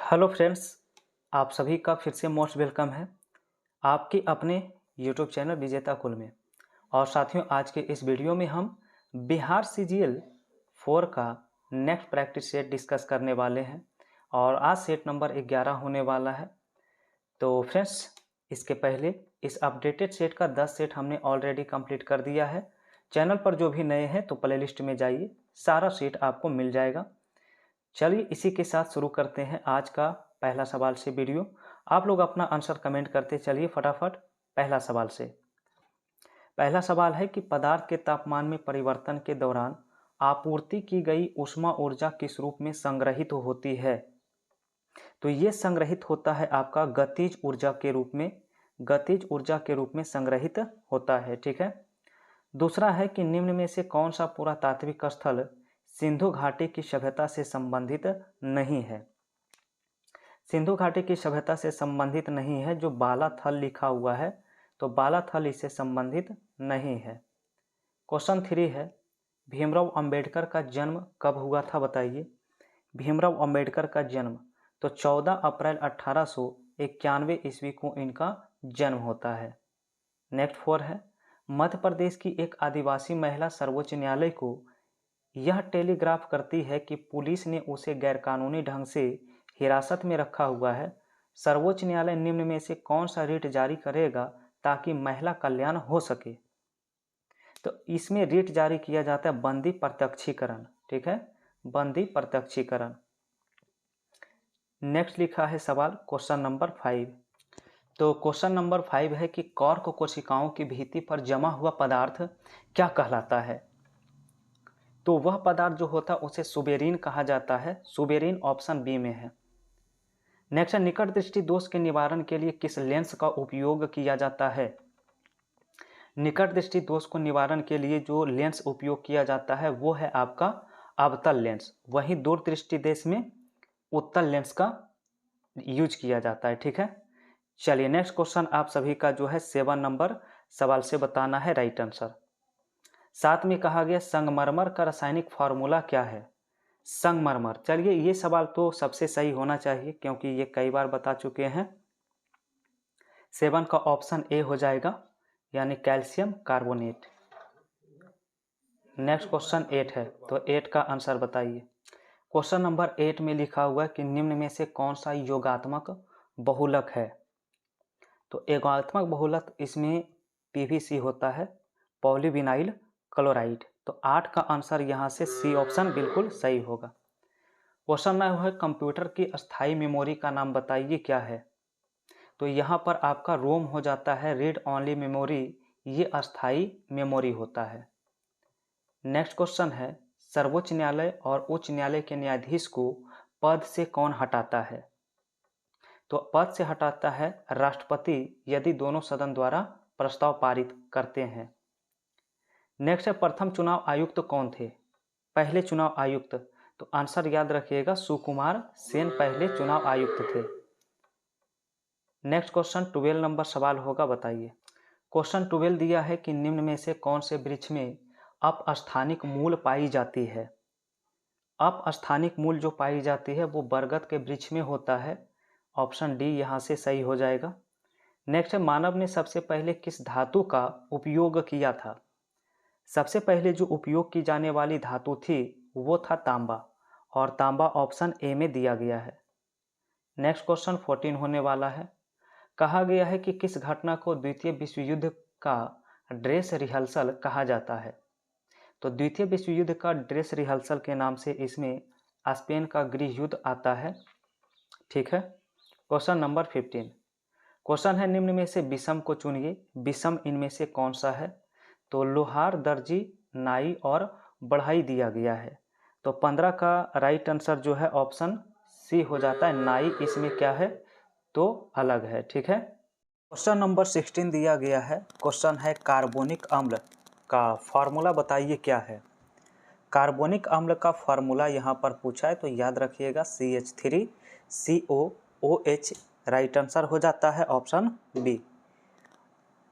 Hello friends, आप सभी का फिर से मोस्ट वेलकम है आपके अपने यूट्यूब चैनल विजेता कुल में। और साथियों, आज के इस वीडियो में हम बिहार सीजीएल 4 का नेक्स्ट प्रैक्टिस सेट डिस्कस करने वाले हैं और आज सेट नंबर 11 होने वाला है। तो फ्रेंड्स, इसके पहले इस अपडेटेड सेट का 10 सेट हमने ऑलरेडी कंप्लीट कर दिया है। चैनल पर जो भी नए हैं तो प्लेलिस्ट में जाइए, सारा सेट आपको मिल जाएगा। चलिए इसी के साथ शुरू करते हैं आज का पहला सवाल से वीडियो। आप लोग अपना आंसर कमेंट करते चलिए फटाफट। पहला सवाल से पहला सवाल है कि पदार्थ के तापमान में परिवर्तन के दौरान आपूर्ति की गई ऊष्मा ऊर्जा किस रूप में संग्रहित होती है। तो ये संग्रहित होता है आपका गतिज ऊर्जा के रूप में, गतिज ऊर्जा के रूप में संग्रहित होता है। ठीक है। दूसरा है कि निम्न में से कौन सा पुरातात्विक स्थल सिंधु घाटी की सभ्यता से संबंधित नहीं है। सिंधु घाटी की सभ्यता से संबंधित नहीं है। जो बालाथल लिखा हुआ है तो बालाथल इससे संबंधित नहीं है। क्वेश्चन 3 है, भीमराव अंबेडकर का जन्म कब हुआ था बताइए। भीमराव अंबेडकर का जन्म तो 14 अप्रैल 1891 ईस्वी को इनका जन्म होता है। नेक्स्ट 4 है, मध्य प्रदेश की एक आदिवासी महिला सर्वोच्च न्यायालय को यह टेलीग्राफ करती है कि पुलिस ने उसे गैरकानूनी ढंग से हिरासत में रखा हुआ है। सर्वोच्च न्यायालय निम्न में से कौन सा रिट जारी करेगा ताकि महिला कल्याण हो सके। तो इसमें रिट जारी किया जाता है बंदी प्रत्यक्षीकरण। ठीक है, बंदी प्रत्यक्षीकरण। नेक्स्ट लिखा है सवाल क्वेश्चन नंबर 5। तो क्वेश्चन नंबर 5 है कि कॉर्क कोशिकाओं की भित्ति पर जमा हुआ पदार्थ क्या कहलाता है। तो वह पदार्थ जो होता है उसे सुबेरिन कहा जाता है। सुबेरिन ऑप्शन बी में है। नेक्स्ट है, निकट दृष्टि दोष के निवारण के लिए किस लेंस का उपयोग किया जाता है। निकट दृष्टि दोष को निवारण के लिए जो लेंस उपयोग किया जाता है वो है आपका अवतल लेंस। वहीं दूर दृष्टि देश में उत्तल लेंस का यूज किया जाता है। ठीक है। चलिए नेक्स्ट क्वेश्चन आप सभी का जो है 7 नंबर सवाल से बताना है राइट आंसर। 7 में कहा गया संगमरमर का रासायनिक फार्मूला क्या है। संगमरमर, चलिए ये सवाल तो सबसे सही होना चाहिए क्योंकि ये कई बार बता चुके हैं। 7 का ऑप्शन ए हो जाएगा, यानी कैल्शियम कार्बोनेट। नेक्स्ट क्वेश्चन 8 है, तो 8 का आंसर बताइए। क्वेश्चन नंबर 8 में लिखा हुआ है कि निम्न में से कौन सा योगात्मक बहुलक है। तो योगात्मक बहुलक इसमें पीवीसी होता है, पॉलीविनाइल क्लोराइड। तो 8 का आंसर यहाँ से सी ऑप्शन बिल्कुल सही होगा। क्वेश्चन 9 है, कंप्यूटर की अस्थायी मेमोरी का नाम बताइए क्या है। तो यहाँ पर आपका रोम हो जाता है रीड ओनली मेमोरी, ये अस्थायी मेमोरी होता है। नेक्स्ट क्वेश्चन है, सर्वोच्च न्यायालय और उच्च न्यायालय के न्यायाधीश को पद से कौन हटाता है। तो पद से हटाता है राष्ट्रपति यदि दोनों सदन द्वारा प्रस्ताव पारित करते हैं। नेक्स्ट है, प्रथम चुनाव आयुक्त कौन थे। पहले चुनाव आयुक्त, तो आंसर याद रखिएगा सुकुमार सेन पहले चुनाव आयुक्त थे। नेक्स्ट क्वेश्चन 12 नंबर सवाल होगा, बताइए। क्वेश्चन 12 दिया है कि निम्न में से कौन से वृक्ष में अपस्थानिक मूल पाई जाती है। अपस्थानिक मूल जो पाई जाती है वो बरगद के वृक्ष में होता है। ऑप्शन डी यहाँ से सही हो जाएगा। नेक्स्ट है, मानव ने सबसे पहले किस धातु का उपयोग किया था। सबसे पहले जो उपयोग की जाने वाली धातु थी वो था तांबा, और तांबा ऑप्शन ए में दिया गया है। नेक्स्ट क्वेश्चन 14 होने वाला है। कहा गया है कि किस घटना को द्वितीय विश्व युद्ध का ड्रेस रिहर्सल कहा जाता है। तो द्वितीय विश्व युद्ध का ड्रेस रिहर्सल के नाम से इसमें स्पेन का गृह युद्ध आता है। ठीक है। Question number 15। क्वेश्चन है, निम्न में से विषम को चुनिए। विषम इनमें से कौन सा है। तो लोहार, दर्जी, नाई और बढ़ाई दिया गया है। तो 15 का राइट आंसर जो है ऑप्शन सी हो जाता है, नाई इसमें क्या है तो अलग है। ठीक है। क्वेश्चन नंबर 16 दिया गया है। क्वेश्चन है, कार्बोनिक अम्ल का फार्मूला बताइए क्या है। कार्बोनिक अम्ल का फार्मूला यहाँ पर पूछा है तो याद रखिएगा CH3COOH राइट आंसर हो जाता है ऑप्शन बी।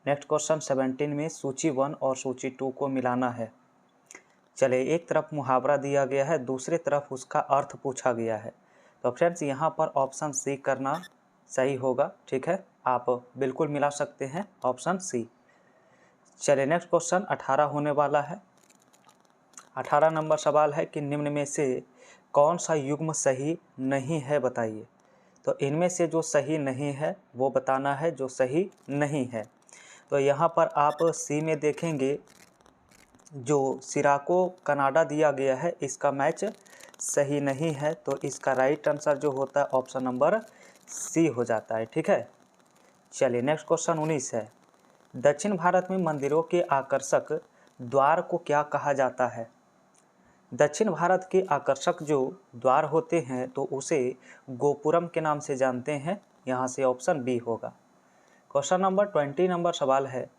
नेक्स्ट क्वेश्चन 17 में सूची 1 और सूची 2 को मिलाना है। चलिए, एक तरफ मुहावरा दिया गया है, दूसरे तरफ उसका अर्थ पूछा गया है। तो फ्रेंड्स यहाँ पर ऑप्शन सी करना सही होगा। ठीक है, आप बिल्कुल मिला सकते हैं ऑप्शन सी। चलिए नेक्स्ट क्वेश्चन 18 होने वाला है। 18 नंबर सवाल है कि निम्न में से कौन सा युग्म सही नहीं है बताइए। तो इनमें से जो सही नहीं है वो बताना है जो सही नहीं है। तो यहाँ पर आप सी में देखेंगे जो सिराको कनाडा दिया गया है इसका मैच सही नहीं है, तो इसका राइट आंसर जो होता है ऑप्शन नंबर सी हो जाता है। ठीक है, चलिए नेक्स्ट क्वेश्चन 19 है। दक्षिण भारत में मंदिरों के आकर्षक द्वार को क्या कहा जाता है। दक्षिण भारत के आकर्षक जो द्वार होते हैं तो उसे गोपुरम के नाम से जानते हैं। यहाँ से ऑप्शन बी होगा। क्वेश्चन नंबर 20 नंबर सवाल है,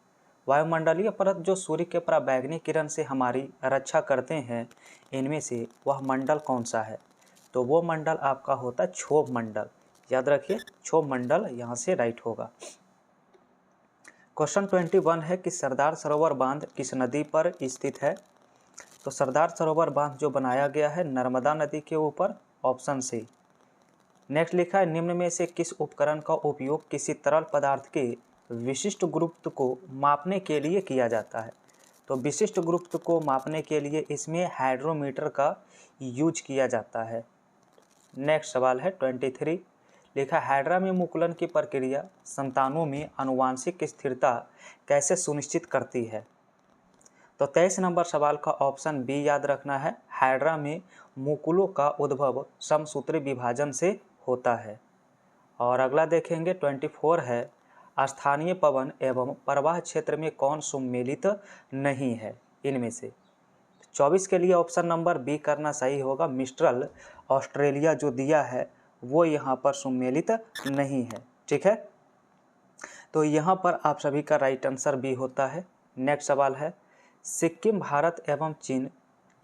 वायुमंडलीय परत जो सूर्य के पराबैंगनी किरण से हमारी रक्षा करते हैं इनमें से वह मंडल कौन सा है। तो वो मंडल आपका होता है क्षोभ मंडल। याद रखिए क्षोभ मंडल यहाँ से राइट होगा। क्वेश्चन 21 है कि सरदार सरोवर बांध किस नदी पर स्थित है। तो सरदार सरोवर बांध जो बनाया गया है नर्मदा नदी के ऊपर, ऑप्शन सी। नेक्स्ट लिखा है निम्न में से किस उपकरण का उपयोग किसी तरल पदार्थ के विशिष्ट गुरुत्व को मापने के लिए किया जाता है। तो विशिष्ट गुरुत्व को मापने के लिए इसमें हाइड्रोमीटर का यूज किया जाता है। नेक्स्ट सवाल है 23, लिखा हाइड्रा में मुकुलन की प्रक्रिया संतानों में आनुवांशिक स्थिरता कैसे सुनिश्चित करती है। तो 23 नंबर सवाल का ऑप्शन बी याद रखना है। हाइड्रा में मुकुलों का उद्भव समसूत्री विभाजन से होता है। और अगला देखेंगे 24 है, स्थानीय पवन एवं प्रवाह क्षेत्र में कौन सुमेलित नहीं है इनमें से। 24 के लिए ऑप्शन नंबर बी करना सही होगा। मिस्ट्रल ऑस्ट्रेलिया जो दिया है वो यहाँ पर सुमेलित नहीं है। ठीक है, तो यहाँ पर आप सभी का राइट आंसर बी होता है। नेक्स्ट सवाल है, सिक्किम भारत एवं चीन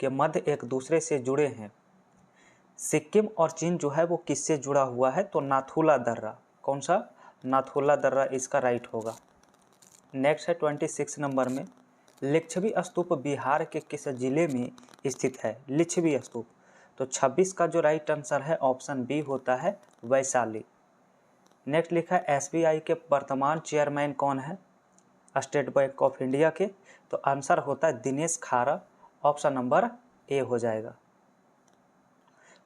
के मध्य एक दूसरे से जुड़े हैं। सिक्किम और चीन जो है वो किससे जुड़ा हुआ है। तो नाथुला दर्रा। कौन सा, नाथुला दर्रा इसका राइट होगा। नेक्स्ट है 26 नंबर में, लिच्छवी स्तूप बिहार के किस जिले में स्थित है। लिच्छवी स्तूप, तो 26 का जो राइट आंसर है ऑप्शन बी होता है वैशाली। नेक्स्ट लिखा है एसबीआई के वर्तमान चेयरमैन कौन है स्टेट बैंक ऑफ इंडिया के। तो आंसर होता है दिनेश खारा, ऑप्शन नंबर ए हो जाएगा।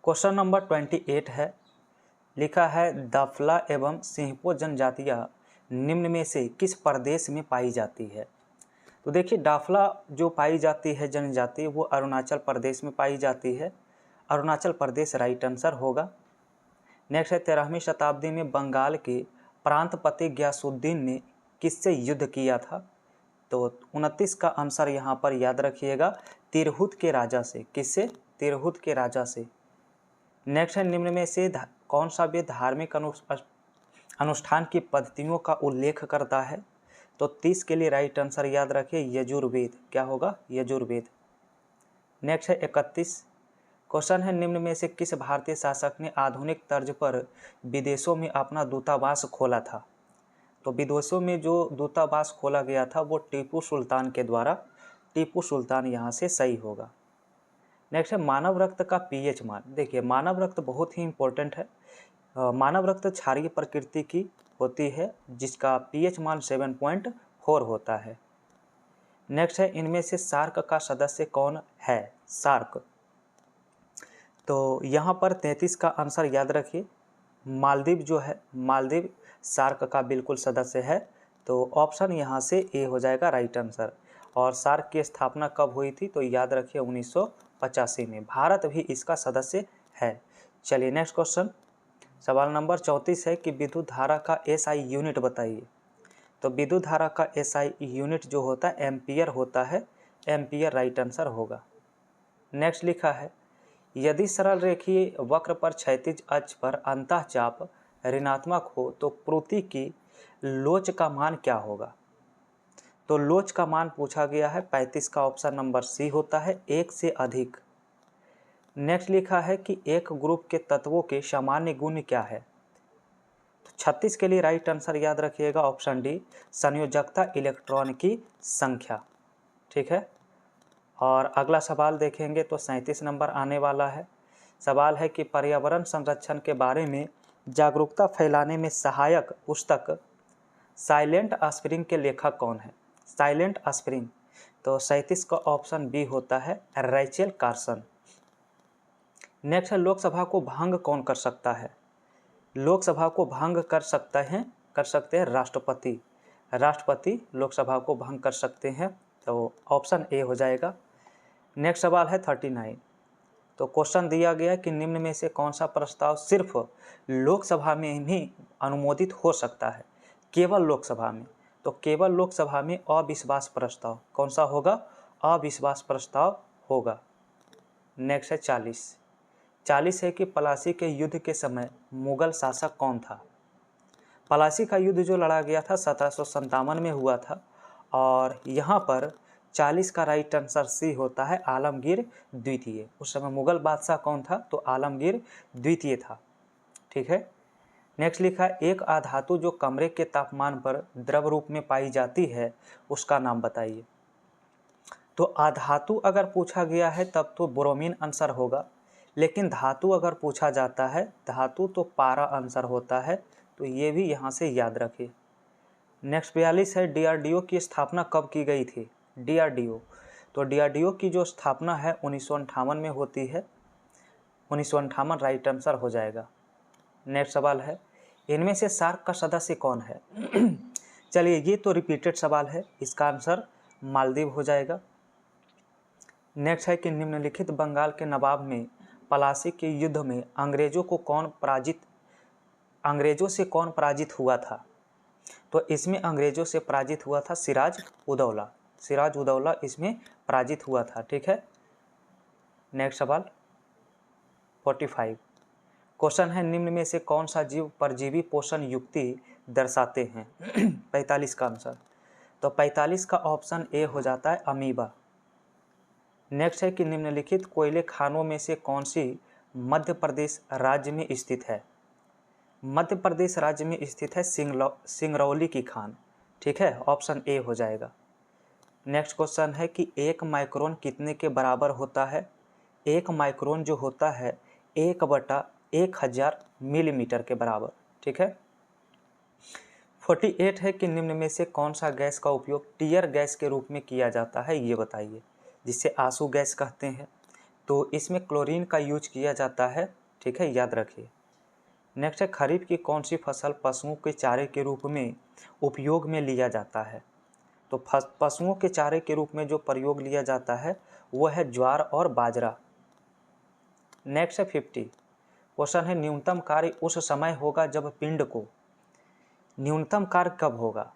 क्वेश्चन नंबर 28 है, लिखा है दाफला एवं सिंहपो जनजातियां निम्न में से किस प्रदेश में पाई जाती है। तो देखिए दाफला जो पाई जाती है जनजाति वो अरुणाचल प्रदेश में पाई जाती है। अरुणाचल प्रदेश राइट आंसर होगा। नेक्स्ट है 13वीं शताब्दी में बंगाल के प्रांतपति गयासुद्दीन ने किससे युद्ध किया था। तो 29 का आंसर यहाँ पर याद रखिएगा तिरहुत के राजा से। किससे, तिरहुत के राजा से। नेक्स्ट है निम्न में से कौन सा वेद धार्मिक अनुष्ठान की पद्धतियों का उल्लेख करता है। तो 30 के लिए राइट आंसर याद रखिए यजुर्वेद। क्या होगा, यजुर्वेद। नेक्स्ट है 31 क्वेश्चन है, निम्न में से किस भारतीय शासक ने आधुनिक तर्ज पर विदेशों में अपना दूतावास खोला था। तो विदेशों में जो दूतावास खोला गया था वो टीपू सुल्तान के द्वारा। टीपू सुल्तान यहाँ से सही होगा। नेक्स्ट है मानव रक्त का पीएच मान। देखिए मानव रक्त बहुत ही इंपॉर्टेंट है। मानव रक्त क्षारीय प्रकृति की होती है जिसका पीएच मान 7.4 होता है। नेक्स्ट है इनमें से सार्क का सदस्य कौन है। सार्क, तो यहाँ पर 33 का आंसर याद रखिए मालदीव जो है, मालदीव सार्क का बिल्कुल सदस्य है। तो ऑप्शन यहाँ से ए हो जाएगा राइट आंसर। और सार्क की स्थापना कब हुई थी। तो याद रखिए 1985 में। भारत भी इसका सदस्य है। चलिए नेक्स्ट क्वेश्चन, सवाल नंबर 34 है कि विद्युत धारा का एसआई यूनिट बताइए। तो विद्युत धारा का एसआई यूनिट जो होता है एम्पियर होता है। एम्पियर राइट आंसर होगा। नेक्स्ट लिखा है यदि सरल रेखीय वक्र पर क्षैतिज अक्ष पर अंतःचाप ऋणात्मक हो तो प्रति की लोच का मान क्या होगा। तो लोच का मान पूछा गया है 35 का ऑप्शन नंबर सी होता है 1 से अधिक। नेक्स्ट लिखा है कि एक ग्रुप के तत्वों के सामान्य गुण क्या है। तो 36 के लिए राइट आंसर याद रखिएगा ऑप्शन डी संयोजकता इलेक्ट्रॉन की संख्या। ठीक है, और अगला सवाल देखेंगे तो 37 नंबर आने वाला है। सवाल है कि पर्यावरण संरक्षण के बारे में जागरूकता फैलाने में सहायक पुस्तक साइलेंट स्प्रिंग के लेखक कौन है? साइलेंट स्प्रिंग, तो 37 का ऑप्शन बी होता है रैचेल कार्सन। नेक्स्ट है लोकसभा को भंग कौन कर सकता है? लोकसभा को भंग कर सकते हैं राष्ट्रपति। राष्ट्रपति लोकसभा को भंग कर सकते हैं, तो ऑप्शन ए हो जाएगा। नेक्स्ट सवाल है 39। तो क्वेश्चन दिया गया कि निम्न में से कौन सा प्रस्ताव सिर्फ लोकसभा में ही अनुमोदित हो सकता है? केवल लोकसभा में, तो केवल लोकसभा में अविश्वास प्रस्ताव कौन सा होगा? अविश्वास प्रस्ताव होगा। नेक्स्ट है 40 है कि पलासी के युद्ध के समय मुगल शासक कौन था? पलासी का युद्ध जो लड़ा गया था 1757 में हुआ था, और यहाँ पर 40 का राइट आंसर सी होता है आलमगीर द्वितीय। उस समय मुगल बादशाह कौन था? तो आलमगीर द्वितीय था। ठीक है। नेक्स्ट लिखा है एक अधातु जो कमरे के तापमान पर द्रव रूप में पाई जाती है उसका नाम बताइए। तो अधातु अगर पूछा गया है तब तो ब्रोमीन आंसर होगा, लेकिन धातु अगर पूछा जाता है धातु तो पारा आंसर होता है, तो ये भी यहाँ से याद रखिए। नेक्स्ट 42 है डीआरडीओ की स्थापना कब की गई थी? डीआरडीओ, तो डीआरडीओ की जो स्थापना है 1958 में होती है। 1958 राइट आंसर हो जाएगा। नेक्स्ट सवाल है इनमें से सार्क का सदस्य कौन है? चलिए ये तो रिपीटेड सवाल है, इसका आंसर मालदीव हो जाएगा। नेक्स्ट है कि निम्नलिखित बंगाल के नवाब में पलासी के युद्ध में अंग्रेजों से कौन पराजित हुआ था? तो इसमें अंग्रेजों से पराजित हुआ था सिराज उदौला। सिराज उदौला इसमें पराजित हुआ था। ठीक है। नेक्स्ट सवाल 45 क्वेश्चन है निम्न में से कौन सा जीव परजीवी पोषण युक्ति दर्शाते हैं? 45 का आंसर, तो 45 का ऑप्शन ए हो जाता है अमीबा। नेक्स्ट है कि निम्नलिखित कोयले खानों में से कौन सी मध्य प्रदेश राज्य में स्थित है? मध्य प्रदेश राज्य में स्थित है सिंगरौली की खान। ठीक है, ऑप्शन ए हो जाएगा। नेक्स्ट क्वेश्चन है कि 1 माइक्रोन कितने के बराबर होता है? 1 माइक्रोन जो होता है 1/1000 मिलीमीटर के बराबर। ठीक है। 48 है कि निम्न में से कौन सा गैस का उपयोग टीयर गैस के रूप में किया जाता है, ये बताइए, जिसे आंसू गैस कहते हैं। तो इसमें क्लोरीन का यूज किया जाता है। ठीक है, याद रखिए। नेक्स्ट है खरीफ की कौन सी फसल पशुओं के चारे के रूप में उपयोग में लिया जाता है? तो पशुओं के चारे के रूप में जो प्रयोग लिया जाता है वह है ज्वार और बाजरा। नेक्स्ट है 50 क्वेश्चन है न्यूनतम कार्य उस समय होगा जब पिंड को, न्यूनतम कार्य कब होगा?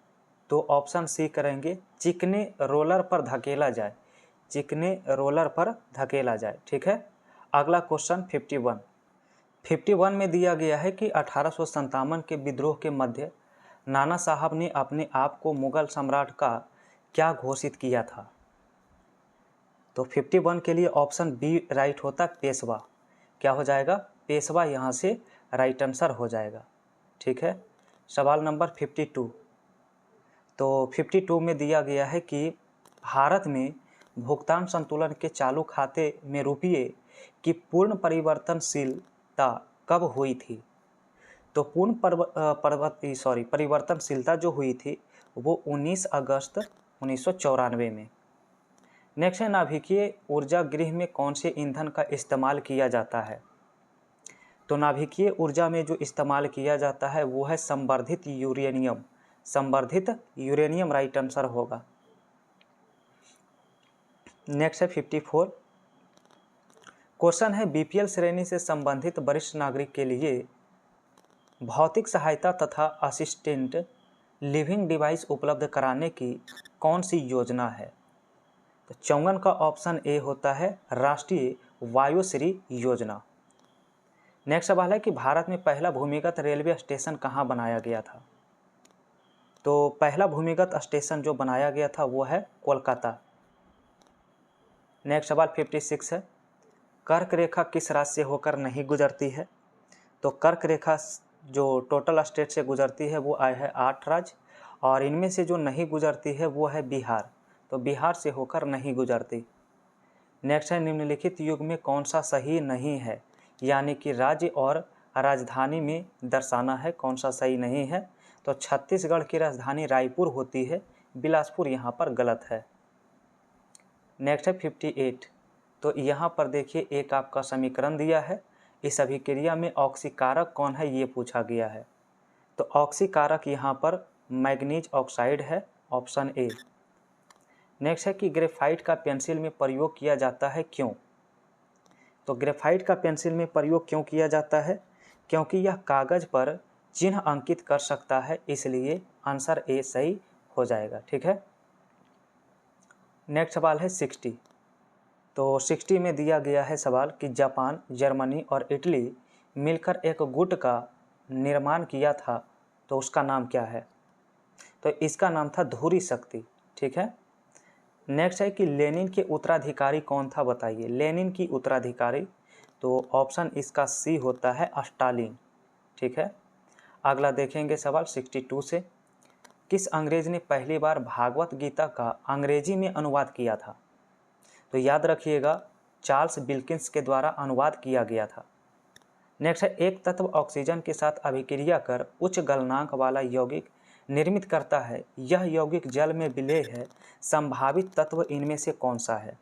तो ऑप्शन सी करेंगे चिकने रोलर पर धकेला जाए, चिकने रोलर पर धकेला जाए। ठीक है। अगला क्वेश्चन 51 में दिया गया है कि 1857 के विद्रोह के मध्य नाना साहब ने अपने आप को मुगल सम्राट का क्या घोषित किया था? तो 51 के लिए ऑप्शन बी राइट होता है पेशवा। क्या हो जाएगा? पेशवा यहाँ से राइट आंसर हो जाएगा। ठीक है। सवाल नंबर 52, तो 52 में दिया गया है कि भारत में भुगतान संतुलन के चालू खाते में रुपये की पूर्ण परिवर्तनशीलता कब हुई थी? तो पूर्ण परिवर्तनशीलता जो हुई थी वो 19 अगस्त 1994 में। नेक्स्ट है नाभिकीय ऊर्जा गृह में कौन से ईंधन का इस्तेमाल किया जाता है? तो नाभिकीय ऊर्जा में जो इस्तेमाल किया जाता है वो है संवर्धित यूरेनियम। संवर्धित यूरेनियम राइट आंसर होगा। नेक्स्ट है 54 क्वेश्चन है बीपीएल श्रेणी से संबंधित वरिष्ठ नागरिक के लिए भौतिक सहायता तथा असिस्टेंट लिविंग डिवाइस उपलब्ध कराने की कौन सी योजना है? तो 54 का ऑप्शन ए होता है राष्ट्रीय वायुश्री योजना। नेक्स्ट सवाल है कि भारत में पहला भूमिगत रेलवे स्टेशन कहाँ बनाया गया था? तो पहला भूमिगत स्टेशन जो बनाया गया था वो है कोलकाता। नेक्स्ट सवाल 56 है कर्क रेखा किस राज्य से होकर नहीं गुजरती है? तो कर्क रेखा जो टोटल स्टेट से गुजरती है वो आए है 8 राज्य, और इनमें से जो नहीं गुजरती है वो है बिहार। तो बिहार से होकर नहीं गुजरती। नेक्स्ट है निम्नलिखित युग में कौन सा सही नहीं है? यानी कि राज्य और राजधानी में दर्शाना है, कौन सा सही नहीं है। तो छत्तीसगढ़ की राजधानी रायपुर होती है, बिलासपुर यहाँ पर गलत है। नेक्स्ट है 58। तो यहाँ पर देखिए एक आपका समीकरण दिया है, इस अभिक्रिया में ऑक्सीकारक कौन है ये पूछा गया है। तो ऑक्सीकारक यहाँ पर मैग्नीज ऑक्साइड है, ऑप्शन ए। नेक्स्ट है कि ग्रेफाइट का पेंसिल में प्रयोग किया जाता है, क्यों। तो ग्रेफाइट का पेंसिल में प्रयोग क्यों किया जाता है, क्योंकि यह कागज पर चिन्ह अंकित कर सकता है, इसलिए आंसर ए सही हो जाएगा। ठीक है। नेक्स्ट सवाल है 60। तो 60 में दिया गया है सवाल कि जापान, जर्मनी और इटली मिलकर एक गुट का निर्माण किया था, तो उसका नाम क्या है। तो इसका नाम था धुरी शक्ति। ठीक है। नेक्स्ट है कि लेनिन के उत्तराधिकारी कौन था, बताइए। लेनिन की उत्तराधिकारी, तो ऑप्शन इसका सी होता है स्टालिन। ठीक है। अगला देखेंगे सवाल 62 से, किस अंग्रेज ने पहली बार भागवत गीता का अंग्रेजी में अनुवाद किया था। तो याद रखिएगा चार्ल्स विल्किंस के द्वारा अनुवाद किया गया था। नेक्स्ट है एक तत्व ऑक्सीजन के साथ अभिक्रिया कर उच्च गलनांक वाला यौगिक निर्मित करता है, यह यौगिक जल में विलेय है, संभावित तत्व इनमें से कौन सा है।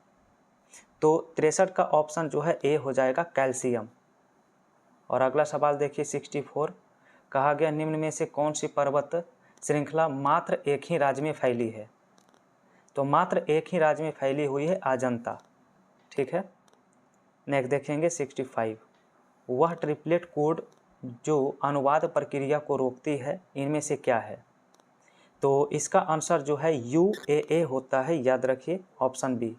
तो 63 का ऑप्शन जो है ए हो जाएगा, कैल्शियम। और अगला सवाल देखिए 64, कहा गया निम्न में से कौन सी पर्वत श्रृंखला मात्र एक ही राज्य में फैली है। तो मात्र एक ही राज्य में फैली हुई है अजंता। ठीक है। नेक्स्ट देखेंगे 65, वह ट्रिपलेट कोड जो अनुवाद प्रक्रिया को रोकती है इनमें से क्या है। तो इसका आंसर जो है UAA होता है, याद रखिए ऑप्शन बी।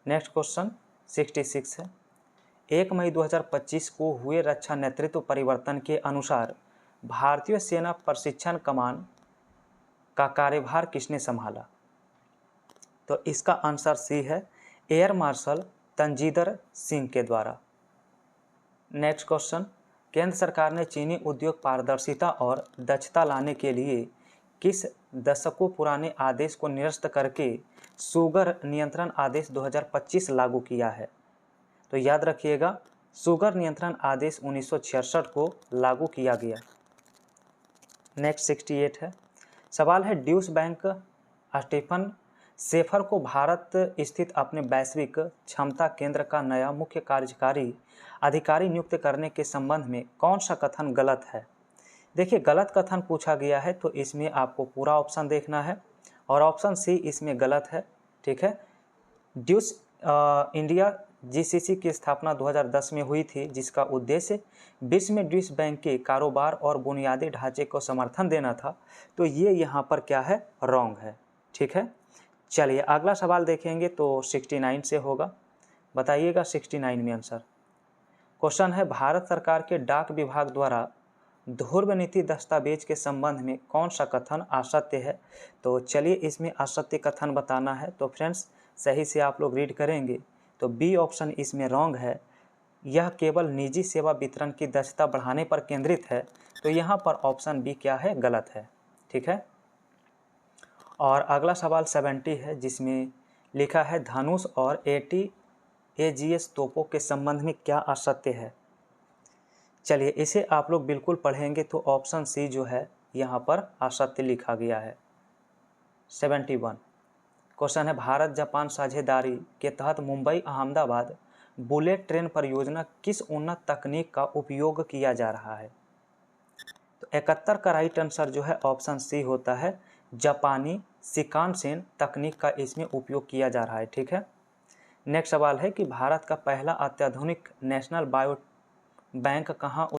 नेक्स्ट क्वेश्चन 66 है, 1 मई 2025 को हुए रक्षा नेतृत्व परिवर्तन के अनुसार भारतीय सेना प्रशिक्षण कमान का कार्यभार किसने संभाला। तो इसका आंसर सी है, एयर मार्शल तंजीदर सिंह के द्वारा। नेक्स्ट क्वेश्चन, केंद्र सरकार ने चीनी उद्योग पारदर्शिता और दक्षता लाने के लिए किस दशकों पुराने आदेश को निरस्त करके शुगर नियंत्रण आदेश 2025 लागू किया है। तो याद रखिएगा शुगर नियंत्रण आदेश 1966 को लागू किया गया। नेक्स्ट 68 है, सवाल है ड्यूश बैंक स्टीफन शेफर को भारत स्थित अपने वैश्विक क्षमता केंद्र का नया मुख्य कार्यकारी अधिकारी नियुक्त करने के संबंध में कौन सा कथन गलत है। देखिए गलत कथन पूछा गया है तो इसमें आपको पूरा ऑप्शन देखना है और ऑप्शन सी इसमें गलत है। ठीक है। ड्यूश इंडिया GCC की स्थापना 2010 में हुई थी, जिसका उद्देश्य विश्व में ड्यूश बैंक के कारोबार और बुनियादी ढांचे को समर्थन देना था। तो ये यहाँ पर क्या है, रॉन्ग है। ठीक है। चलिए अगला सवाल देखेंगे तो 69 से होगा, बताइएगा 69 में आंसर। क्वेश्चन है भारत सरकार के डाक विभाग द्वारा ध्रुव नीति दस्तावेज के संबंध में कौन सा कथन असत्य है। तो चलिए इसमें असत्य कथन बताना है। तो फ्रेंड्स सही से आप लोग रीड करेंगे तो बी ऑप्शन इसमें रॉन्ग है, यह केवल निजी सेवा वितरण की दक्षता बढ़ाने पर केंद्रित है। तो यहाँ पर ऑप्शन बी क्या है, गलत है। ठीक है। और अगला सवाल 70 है, जिसमें लिखा है धनुष और AT-AGS तोपों के संबंध में क्या असत्य है। चलिए इसे आप लोग बिल्कुल पढ़ेंगे तो ऑप्शन सी जो है यहाँ पर असत्य लिखा गया है। 71 क्वेश्चन है भारत जापान साझेदारी के तहत मुंबई अहमदाबाद बुलेट ट्रेन परियोजना किस उन्नत तकनीक का उपयोग किया जा रहा है। तो 71 का राइट आंसर जो है ऑप्शन सी होता है, जापानी शिकानसेन तकनीक का इसमें उपयोग किया जा रहा है। ठीक है। नेक्स्ट सवाल है कि भारत का पहला अत्याधुनिक नेशनल बायो बैंक कहाँ